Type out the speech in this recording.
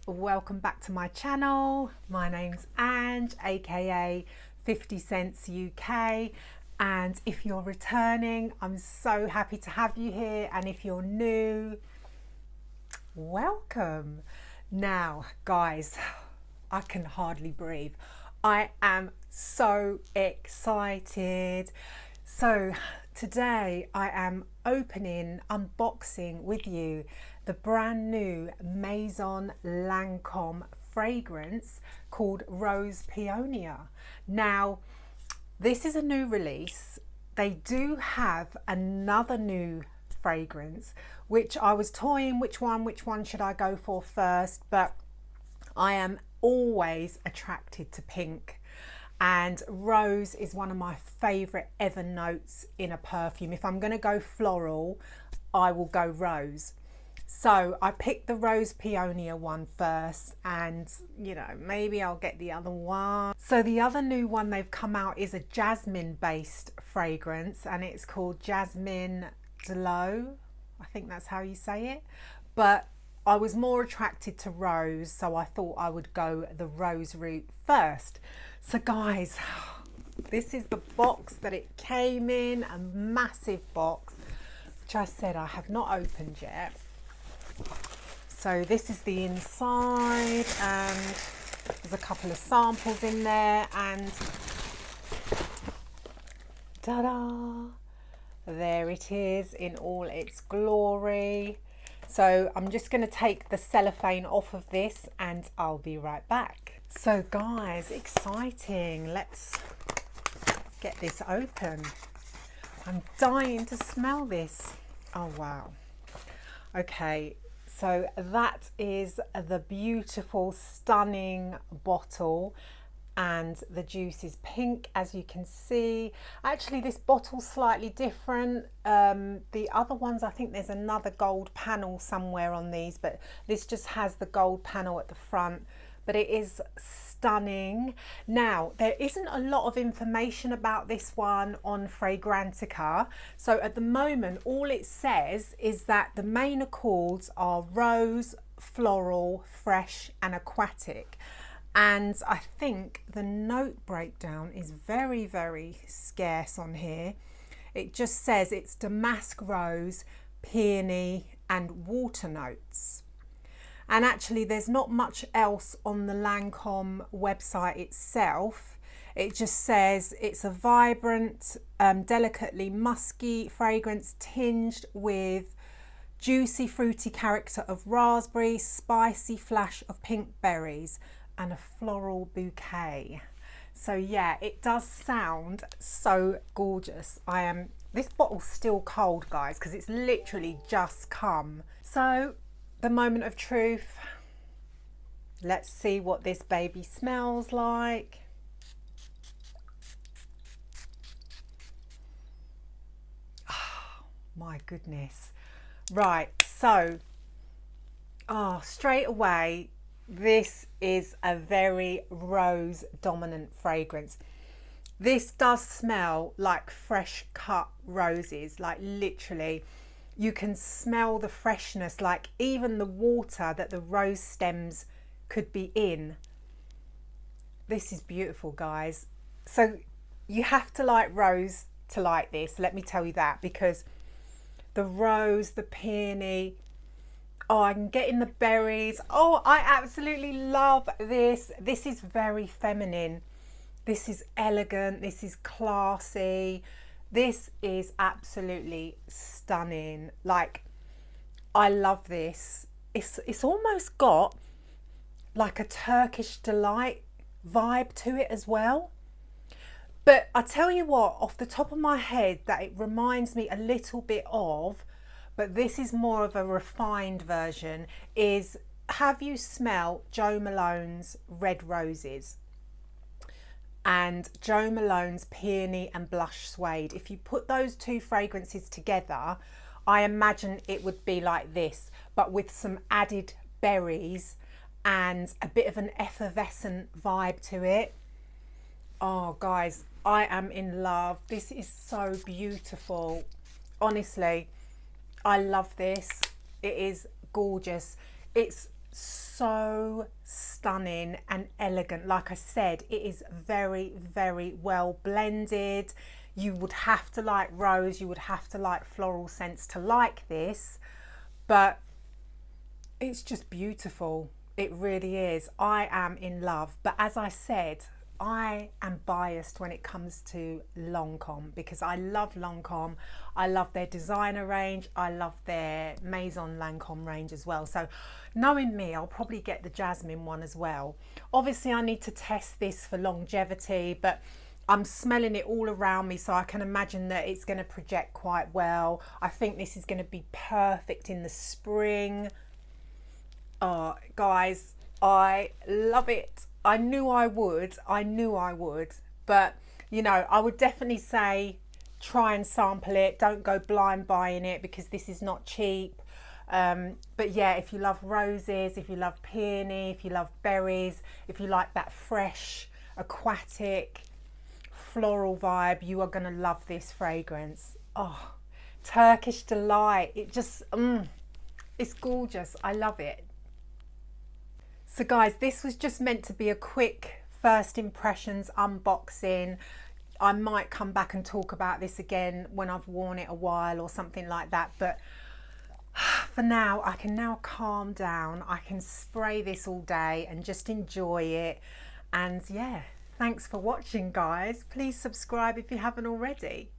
welcome back to my channel. My name's Ange, aka 50 Cents UK, and if you're returning, I'm so happy to have you here, and if you're new, welcome. Now guys, I can hardly breathe. I am so excited. So today I am unboxing with you the brand new Maison Lancome fragrance called Rose Peonia. Now, this is a new release. They do have another new fragrance, which I was toying which one should I go for first, but I am always attracted to pink. And rose is one of my favourite ever notes in a perfume. If I'm going to go floral, I will go rose. So I picked the Rose Peonia one first, and you know, maybe I'll get the other one. So the other new one they've come out is a jasmine based fragrance, and it's called Jasmine Glow. I think that's how you say it. But I was more attracted to rose, so I thought I would go the rose route first. So guys, this is the box that it came in, a massive box, which I said I have not opened yet. So this is the inside, and there's a couple of samples in there, and ta-da! There it is in all its glory. So I'm just going to take the cellophane off of this and I'll be right back. So guys, exciting. Let's get this open. I'm dying to smell this. Oh wow. Okay, so that is the beautiful, stunning bottle, and the juice is pink, as you can see. Actually, this bottle's slightly different. The other ones, I think there's another gold panel somewhere on these, but this just has the gold panel at the front. But it is stunning. Now, there isn't a lot of information about this one on Fragrantica. So at the moment, all it says is that the main accords are rose, floral, fresh, and aquatic. And I think the note breakdown is very, very scarce on here. It just says it's damask rose, peony, and water notes. And actually there's not much else on the Lancôme website itself. It just says it's a vibrant, delicately musky fragrance tinged with juicy fruity character of raspberry, spicy flash of pink berries, and a floral bouquet. So yeah, it does sound so gorgeous. This bottle's still cold, guys, because it's literally just come. So the moment of truth. Let's see what this baby smells like. Oh my goodness. Right, so straight away, this is a very rose dominant fragrance. This does smell like fresh cut roses, like literally. You can smell the freshness, like even the water that the rose stems could be in. This is beautiful, guys. So you have to like rose to like this, let me tell you that, because the rose, the peony, oh, I can get in the berries. Oh, I absolutely love this. This is very feminine. This is elegant. This is classy. This is absolutely stunning. Like, I love this. It's almost got like a Turkish delight vibe to it as well. But I tell you what, off the top of my head, that it reminds me a little bit of, but this is more of a refined version, is, have you smelled Jo Malone's Red Roses? And Jo Malone's Peony and Blush Suede. If you put those two fragrances together, I imagine it would be like this, but with some added berries and a bit of an effervescent vibe to it. Oh guys, I am in love. This is so beautiful. Honestly, I love this. It is gorgeous. It's so stunning and elegant. Like I said, it is very, very well blended. You would have to like rose, you would have to like floral scents to like this, but it's just beautiful. It really is. I am in love. But as I said, I am biased when it comes to Lancôme because I love Lancôme. I love their designer range. I love their Maison Lancome range as well. So knowing me, I'll probably get the jasmine one as well. Obviously, I need to test this for longevity, but I'm smelling it all around me, so I can imagine that it's going to project quite well. I think this is going to be perfect in the spring. Oh, guys, I love it. I knew I would. I knew I would. But, you know, I would definitely say try and sample it. Don't go blind buying it because this is not cheap. But yeah, if you love roses, if you love peony, if you love berries, if you like that fresh, aquatic, floral vibe, you are going to love this fragrance. Oh, Turkish delight. It just, it's gorgeous. I love it. So guys, this was just meant to be a quick first impressions unboxing. I might come back and talk about this again when I've worn it a while or something like that, but for now I can now calm down. I can spray this all day and just enjoy it. And yeah, thanks for watching, guys. Please subscribe if you haven't already.